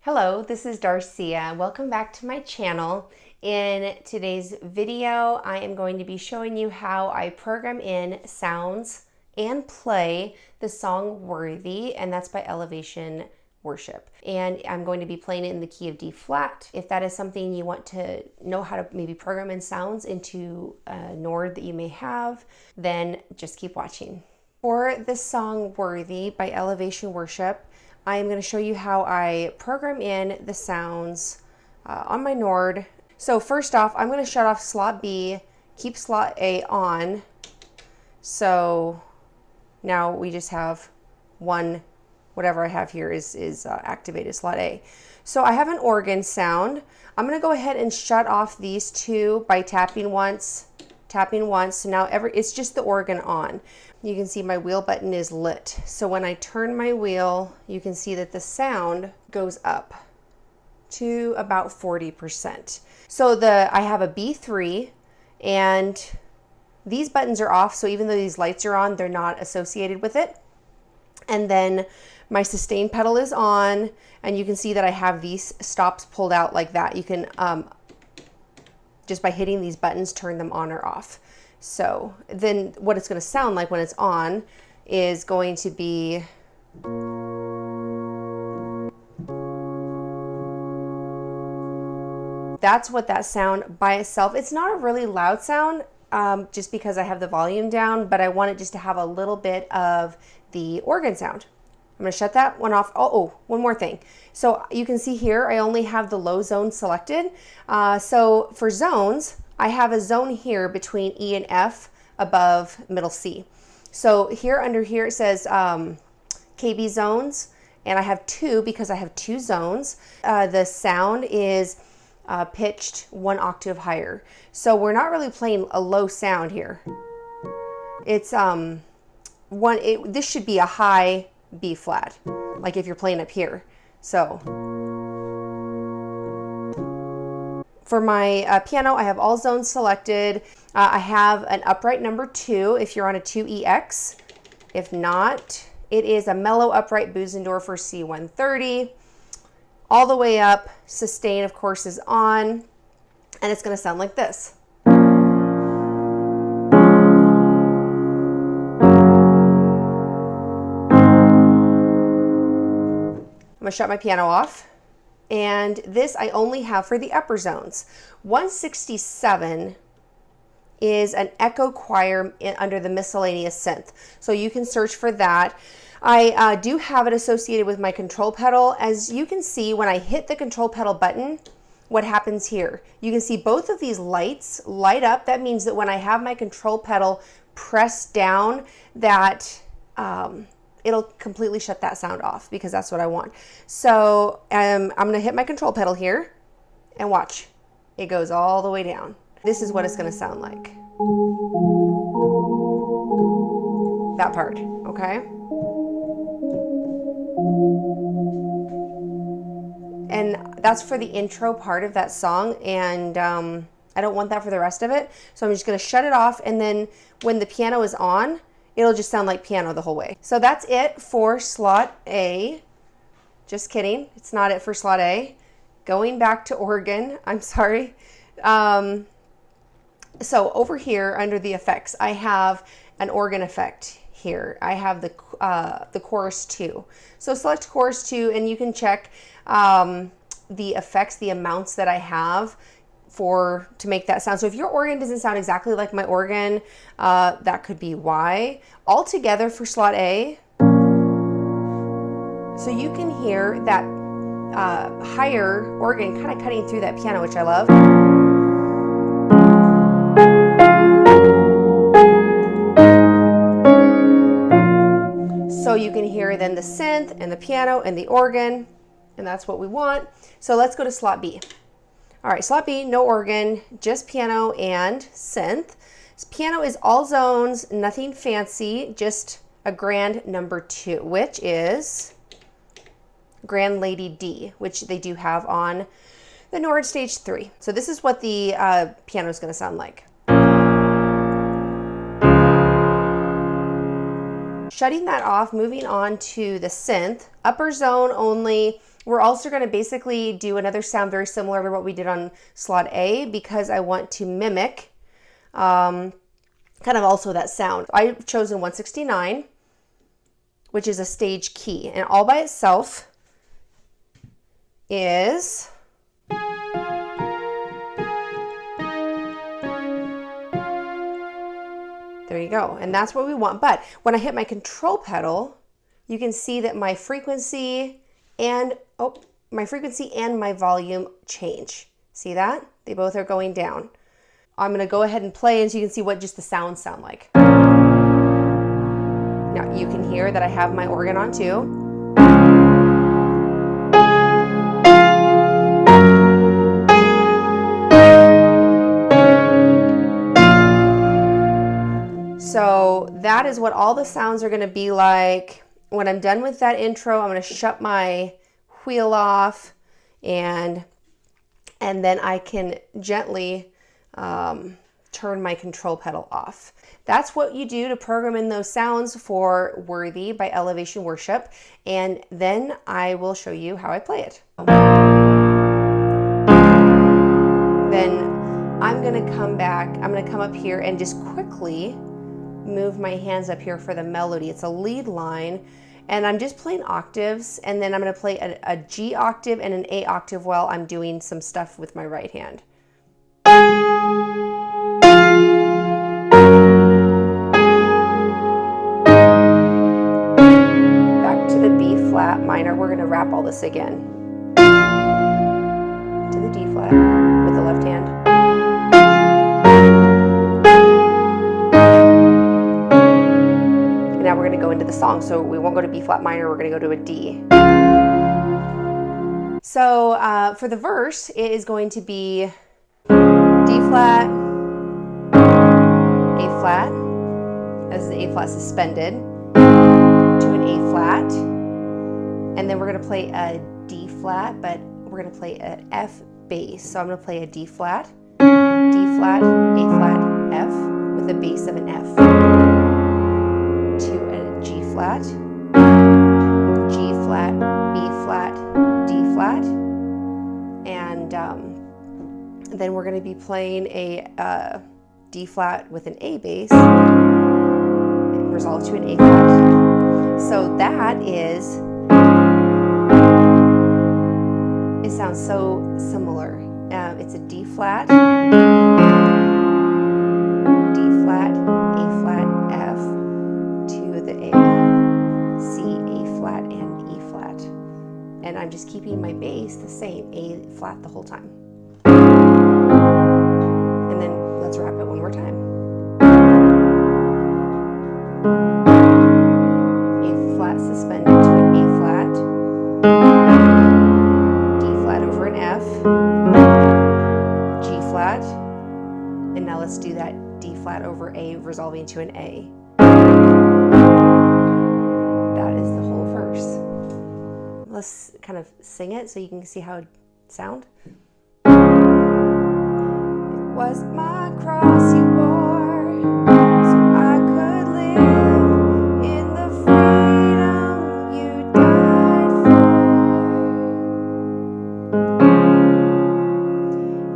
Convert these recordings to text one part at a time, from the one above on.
Hello, this is Darcia. Welcome back to my channel. In today's video, I am going to be showing you how I program in sounds and play the song Worthy, and that's by Elevation Worship. And I'm going to be playing it in the key of D flat. If that is something you want to know how to maybe program in sounds into a Nord that you may have, then just keep watching. For the song Worthy by Elevation Worship, I am going to show you how I program in the sounds on my Nord. So first off, I'm going to shut off slot B, keep slot A on. So now we just have one, whatever I have here is activated, slot A. So I have an organ sound. I'm going to go ahead and shut off these two by tapping once. So now it's just the organ on. You can see my wheel button is lit. So when I turn my wheel, you can see that the sound goes up to about 40%. So I have a B3 and these buttons are off. So even though these lights are on, they're not associated with it. And then my sustain pedal is on, and you can see that I have these stops pulled out like that. You can, just by hitting these buttons, turn them on or off. So then what it's going to sound like when it's on is going to be that's what that sound by itself. It's not a really loud sound just because I have the volume down, but I want it just to have a little bit of the organ sound. I'm going to shut that one off. Oh, one more thing. So you can see here, I only have the low zone selected. So for zones, I have a zone here between E and F above middle C. So here under here, it says KB zones, and I have two because I have two zones. The sound is pitched one octave higher. So we're not really playing a low sound here. It's this should be a high B flat, like if you're playing up here. So for my piano, I have all zones selected. I have an upright number 2 if you're on a 2EX. If not, it is a mellow upright Bösendorfer C130. All the way up, sustain of course is on, and it's going to sound like this. I'm going to shut my piano off, and this I only have for the upper zones. 167 is an echo choir under the miscellaneous synth, so you can search for that. I do have it associated with my control pedal. As you can see, when I hit the control pedal button, what happens here? You can see both of these lights light up. That means that when I have my control pedal pressed down, that it'll completely shut that sound off because that's what I want. So I'm gonna hit my control pedal here and watch. It goes all the way down. This is what it's gonna sound like. That part, okay? And that's for the intro part of that song, and I don't want that for the rest of it. So I'm just gonna shut it off, and then when the piano is on, it'll just sound like piano the whole way. So that's it for slot A. Just kidding, it's not it for slot A. Going back to organ, I'm sorry. So over here under the effects, I have an organ effect here. I have the chorus 2. So select chorus 2, and you can check the effects, the amounts that I have to make that sound. So if your organ doesn't sound exactly like my organ, that could be why. Altogether for slot A, so you can hear that higher organ kind of cutting through that piano, which I love. So you can hear then the synth and the piano and the organ, and that's what we want. So let's go to slot B. All right, slot B, no organ, just piano and synth. Piano is all zones, nothing fancy, just a grand number 2, which is Grand Lady D, which they do have on the Nord Stage 3. So this is what the piano is going to sound like. Shutting that off, moving on to the synth, upper zone only. We're also going to basically do another sound very similar to what we did on slot A, because I want to mimic kind of also that sound. I've chosen 169, which is a stage key, and all by itself is there you go. And that's what we want. But when I hit my control pedal, you can see that my frequency and my volume change. See that? They both are going down. I'm going to go ahead and play, and so you can see what just the sounds sound like. Now you can hear that I have my organ on too. So that is what all the sounds are going to be like. When I'm done with that intro, I'm going to shut my wheel off, and then I can gently turn my control pedal off. That's what you do to program in those sounds for Worthy by Elevation Worship, and then I will show you how I play it. Then I'm going to come back, I'm going to come up here and just quickly move my hands up here for the melody. It's a lead line, and I'm just playing octaves, and then I'm going to play a G octave and an A octave while I'm doing some stuff with my right hand. Back to the B flat minor. We're going to wrap all this again. To the D flat with the left hand. Now we're going to go into the song, so we won't go to B flat minor, we're going to go to a D. So for the verse, it is going to be D flat, A flat, as the A flat suspended, to an A flat, and then we're going to play a D flat, but we're going to play an F bass. So I'm going to play a D flat, D flat, A flat, F, with a bass of an F. To a G flat, G flat, B flat, D flat, and then we're going to be playing a D flat with an A bass, resolved to an A flat. So that is, it sounds so similar. It's a D flat, D flat, A flat, F, the A, C, A flat, and E flat. And I'm just keeping my bass the same, A flat the whole time. And then let's wrap it one more time. A flat suspended to an A flat, D flat over an F, G flat, and now let's do that D flat over A resolving to an A. Let's kind of sing it so you can see how it sounds. It was my cross you bore, so I could live in the freedom you died for.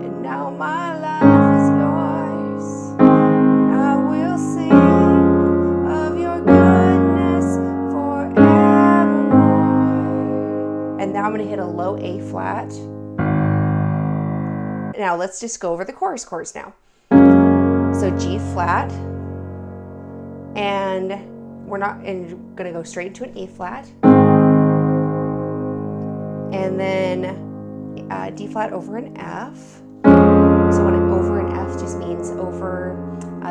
And now my life is yours, and I will sing of your goodness forevermore. And now I'm going to hit a low A flat. Now let's just go over the chorus chords now. So G flat, and we're going to go straight into an A flat, and then D flat over an F. So when I'm over an F just means over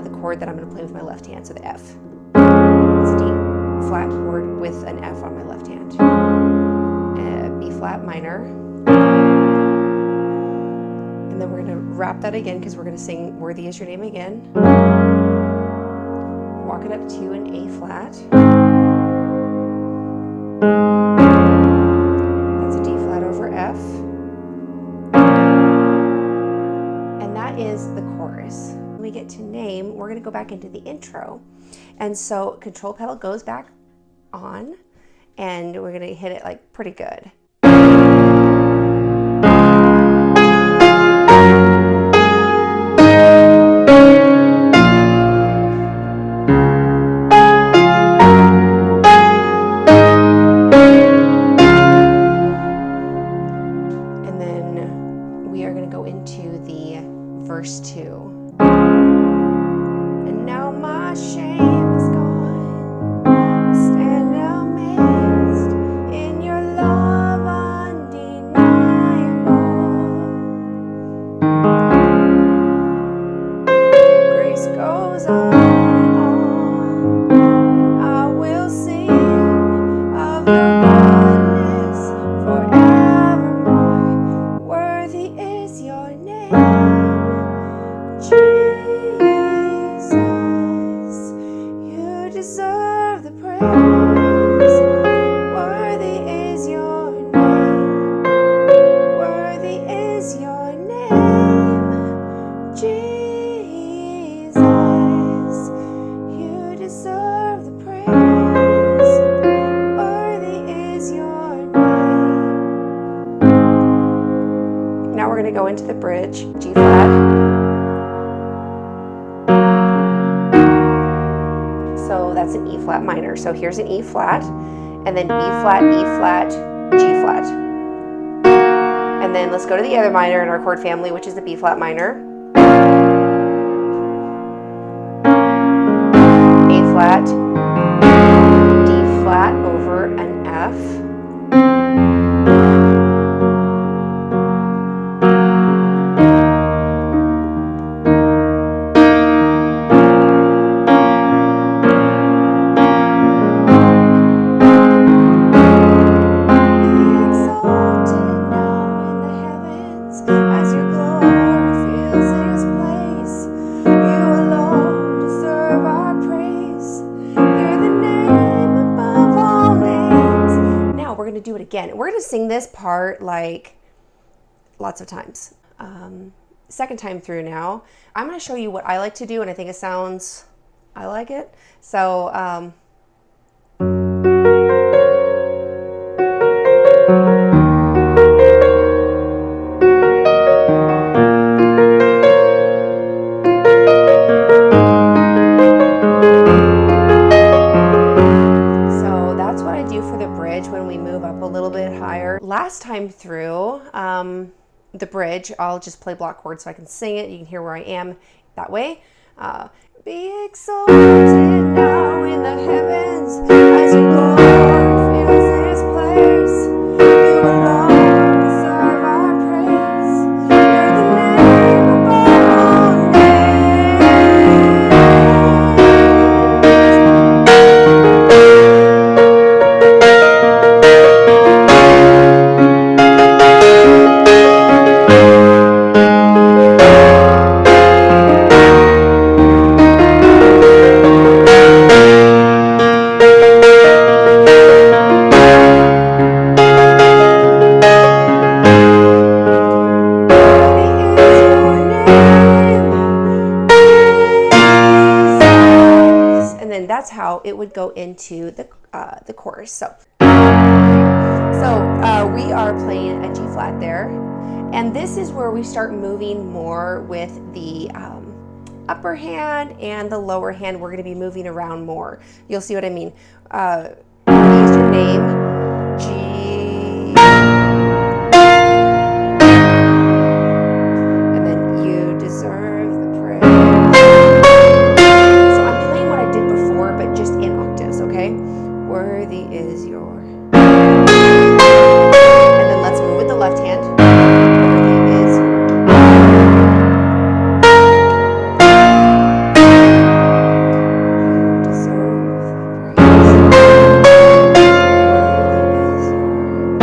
the chord that I'm going to play with my left hand, so the F. It's a D flat chord with an F on my left hand. B flat minor, and then we're going to wrap that again because we're going to sing Worthy Is Your Name again. Walk it up to an A flat. That's a D flat over F, and that is the chorus. When we get to name, we're going to go back into the intro, and so control pedal goes back on, and we're going to hit it like pretty good. verse 2. And now my shame is gone. I stand amazed in your love undeniable. Grace goes on and on, and I will sing of your goodness forevermore. Worthy is your name, Jesus. You deserve the praise. Worthy is your name. Worthy is your name, Jesus. You deserve the praise. Worthy is your name. Now we're going to go into the bridge, G flat. So that's an E flat minor. So here's an E flat, and then B flat, E flat, G flat. And then let's go to the other minor in our chord family, which is the B flat minor. A flat, D flat over an F. Do it again. We're going to sing this part like lots of times. Second time through now. I'm going to show you what I like to do, and I think it sounds, I like it. So that's what I do for the bridge when we move up a little bit higher. Last time through the bridge, I'll just play block chords so I can sing it. You can hear where I am that way. Be exalted now in the heavens as your glory fills this place. You alone deserve our praise. You're the name above all that's how it would go into the chorus. So we are playing a G flat there, and this is where we start moving more with the upper hand and the lower hand. We're going to be moving around more. You'll see what I mean. Use your name, G. Worthy is your. And then let's move with the left hand. Worthy is your. You deserve the praise. Worthy is your.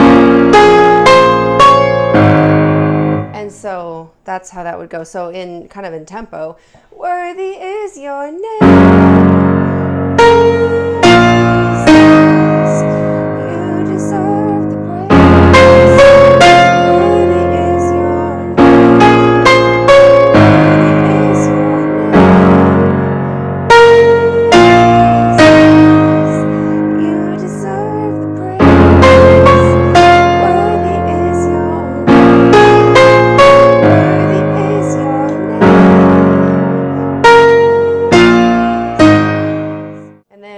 And so that's how that would go. So in kind of in tempo, worthy is your name.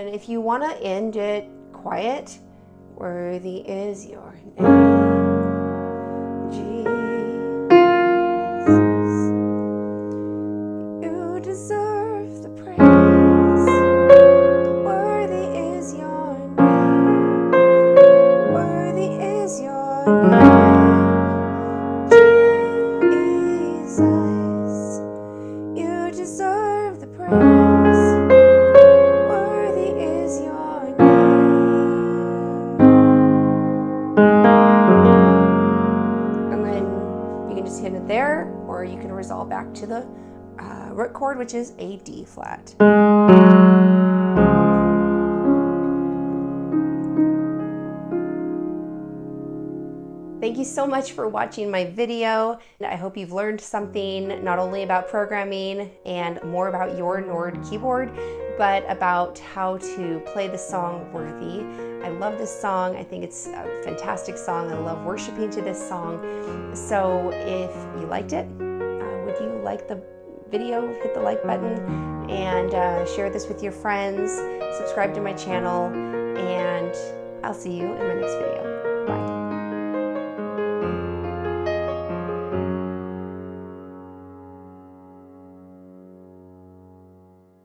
If you want to end it quiet, worthy is your name, Jesus. intended there, or you can resolve back to the root chord, which is a D flat. Thank you so much for watching my video. I hope you've learned something not only about programming and more about your Nord keyboard, but about how to play the song Worthy. I love this song. I think it's a fantastic song. I love worshiping to this song. So if you liked it, would you like the video, hit the like button, and share this with your friends, subscribe to my channel, and I'll see you in my next video.